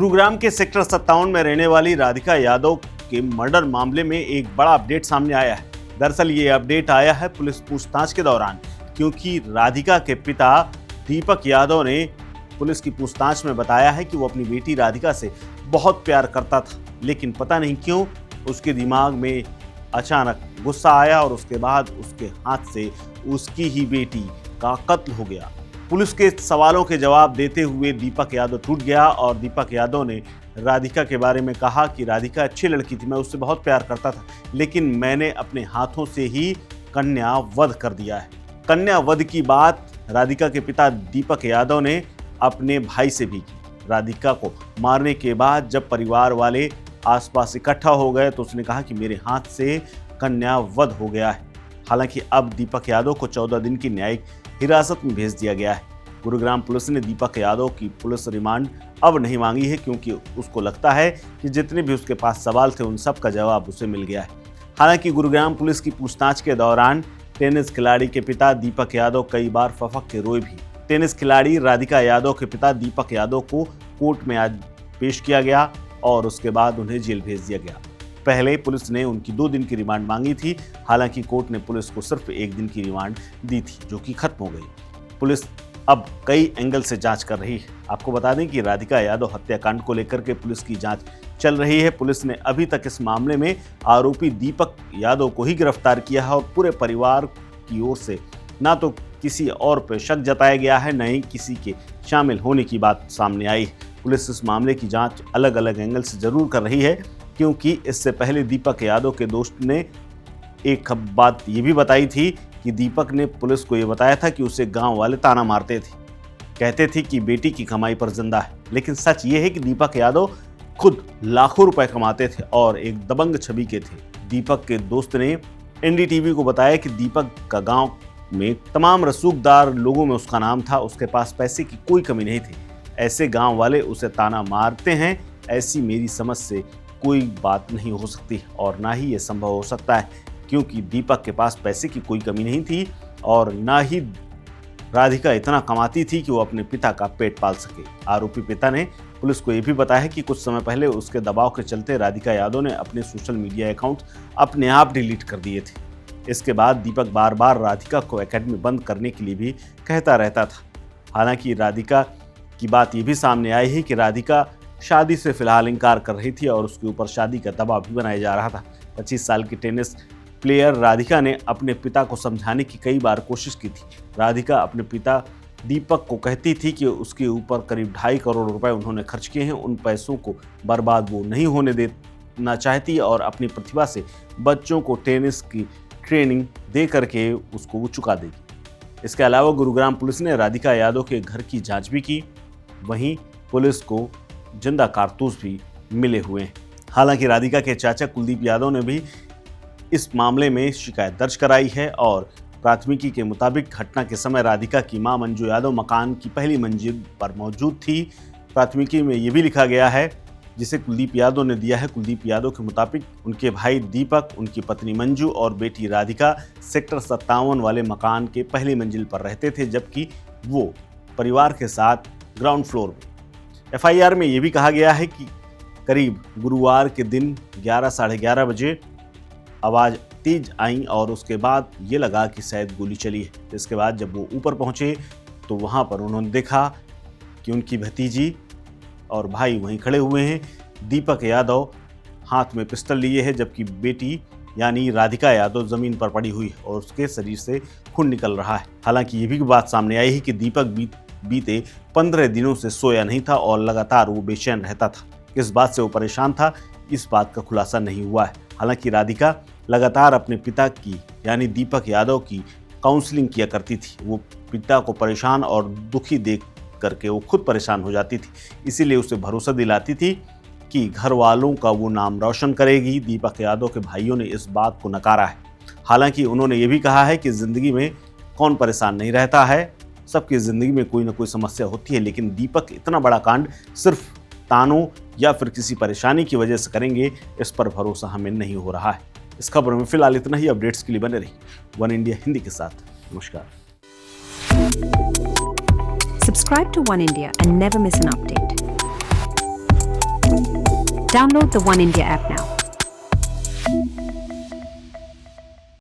गुरुग्राम के सेक्टर 57 में रहने वाली राधिका यादव के मर्डर मामले में एक बड़ा अपडेट सामने आया है। दरअसल ये अपडेट आया है पुलिस पूछताछ के दौरान, क्योंकि राधिका के पिता दीपक यादव ने पुलिस की पूछताछ में बताया है कि वो अपनी बेटी राधिका से बहुत प्यार करता था, लेकिन पता नहीं क्यों उसके दिमाग में अचानक गुस्सा आया और उसके बाद उसके हाथ से उसकी ही बेटी का कत्ल हो गया। पुलिस के सवालों के जवाब देते हुए दीपक यादव टूट गया और दीपक यादव ने राधिका के बारे में कहा कि राधिका अच्छी लड़की थी, मैं उससे बहुत प्यार करता था, लेकिन मैंने अपने हाथों से ही कन्या वध कर दिया है। कन्या वध की बात राधिका के पिता दीपक यादव ने अपने भाई से भी की। राधिका को मारने के बाद जब परिवार वाले आसपास इकट्ठा हो गए तो उसने कहा कि मेरे हाथ से कन्या वध हो गया है। हालांकि अब दीपक यादव को 14 दिन की न्यायिक हिरासत में भेज दिया गया है। गुरुग्राम पुलिस ने दीपक यादव की पुलिस रिमांड अब नहीं मांगी है, क्योंकि उसको लगता है कि जितने भी उसके पास सवाल थे उन सब का जवाब उसे मिल गया है। हालांकि गुरुग्राम पुलिस की पूछताछ के दौरान टेनिस खिलाड़ी के पिता दीपक यादव कई बार फफक के रोए भी। टेनिस खिलाड़ी राधिका यादव के पिता दीपक यादव को कोर्ट में आज पेश किया गया और उसके बाद उन्हें जेल भेज दिया गया। पहले पुलिस ने उनकी 2 दिन की रिमांड मांगी थी। हालांकि कोर्ट ने पुलिस को सिर्फ 1 दिन की रिमांड दी थी, जो कि खत्म हो गई। पुलिस अब कई एंगल से जांच कर रही है। आपको बता दें कि राधिका यादव हत्याकांड को लेकर के पुलिस की जांच चल रही है। पुलिस ने अभी तक इस मामले में आरोपी दीपक यादव को ही गिरफ्तार किया है और पूरे परिवार की ओर से ना तो किसी और पर शक जताया गया है, न ही किसी के शामिल होने की बात सामने आई। पुलिस इस मामले की जांच अलग अलग एंगल से जरूर कर रही है, क्योंकि इससे पहले दीपक यादव के दोस्त ने एक बात ये भी बताई थी कि दीपक ने पुलिस को ये बताया था कि उसे गांव वाले ताना मारते थे, कहते थे कि बेटी की कमाई पर जिंदा है। लेकिन सच ये है कि दीपक यादव खुद लाखों रुपए कमाते थे और एक दबंग छवि के थे। दीपक के दोस्त ने एनडीटीवी को बताया कि दीपक का गांव में तमाम रसूखदार लोगों में उसका नाम था, उसके पास पैसे की कोई कमी नहीं थी। ऐसे गांव वाले उसे ताना मारते हैं, ऐसी मेरी समझ से कोई बात नहीं हो सकती और ना ही ये संभव हो सकता है, क्योंकि दीपक के पास पैसे की कोई कमी नहीं थी और ना ही राधिका इतना कमाती थी कि वो अपने पिता का पेट पाल सके। आरोपी पिता ने पुलिस को ये भी बताया कि कुछ समय पहले उसके दबाव के चलते राधिका यादव ने अपने सोशल मीडिया अकाउंट अपने आप डिलीट कर दिए थे। इसके बाद दीपक बार बार राधिका को एकेडमी बंद करने के लिए भी कहता रहता था। हालांकि राधिका की बात ये भी सामने आई है कि राधिका शादी से फिलहाल इनकार कर रही थी और उसके ऊपर शादी का दबाव भी बनाया जा रहा था। 25 साल की टेनिस प्लेयर राधिका ने अपने पिता को समझाने की कई बार कोशिश की थी। राधिका अपने पिता दीपक को कहती थी कि उसके ऊपर करीब 2.5 करोड़ रुपए उन्होंने खर्च किए हैं, उन पैसों को बर्बाद वो नहीं होने देना चाहती और अपनी प्रतिभा से बच्चों को टेनिस की ट्रेनिंग दे करके उसको वो चुका देगी। इसके अलावा गुरुग्राम पुलिस ने राधिका यादव के घर की जांच भी की। वहीं पुलिस को जिंदा कारतूस भी मिले हुए हैं। हालांकि राधिका के चाचा कुलदीप यादव ने भी इस मामले में शिकायत दर्ज कराई है और प्राथमिकी के मुताबिक घटना के समय राधिका की मां मंजू यादव मकान की पहली मंजिल पर मौजूद थी। प्राथमिकी में ये भी लिखा गया है, जिसे कुलदीप यादव ने दिया है। कुलदीप यादव के मुताबिक उनके भाई दीपक, उनकी पत्नी मंजू और बेटी राधिका सेक्टर 57 वाले मकान के पहली मंजिल पर रहते थे, जबकि वो परिवार के साथ ग्राउंड फ्लोर में। एफआईआर में ये भी कहा गया है कि करीब गुरुवार के दिन 11 साढ़े 11 बजे आवाज़ तेज आई और उसके बाद ये लगा कि शायद गोली चली है। इसके बाद जब वो ऊपर पहुंचे तो वहां पर उन्होंने देखा कि उनकी भतीजी और भाई वहीं खड़े हुए हैं। दीपक यादव हाथ में पिस्टल लिए है, जबकि बेटी यानी राधिका यादव ज़मीन पर पड़ी हुई है और उसके शरीर से खून निकल रहा है। हालांकि ये भी बात सामने आई है कि दीपक बीते 15 दिनों से सोया नहीं था और लगातार वो बेचैन रहता था। किस बात से वो परेशान था, इस बात का खुलासा नहीं हुआ है। हालांकि राधिका लगातार अपने पिता की यानी दीपक यादव की काउंसलिंग किया करती थी। वो पिता को परेशान और दुखी देख करके वो खुद परेशान हो जाती थी, इसीलिए उसे भरोसा दिलाती थी कि घर वालों का वो नाम रोशन करेगी। दीपक यादव के भाइयों ने इस बात को नकारा है। हालांकि उन्होंने ये भी कहा है कि ज़िंदगी में कौन परेशान नहीं रहता है, सबकी ज़िंदगी में कोई ना कोई समस्या होती है, लेकिन दीपक इतना बड़ा कांड सिर्फ तानों या फिर किसी परेशानी की वजह से करेंगे, इस पर भरोसा हमें नहीं हो रहा है। इस खबर में फिलहाल इतना ही। अपडेट्स के लिए बने रहिए वन इंडिया हिंदी के साथ। नमस्कार। Subscribe to One India and never miss an update. Download the One India app now.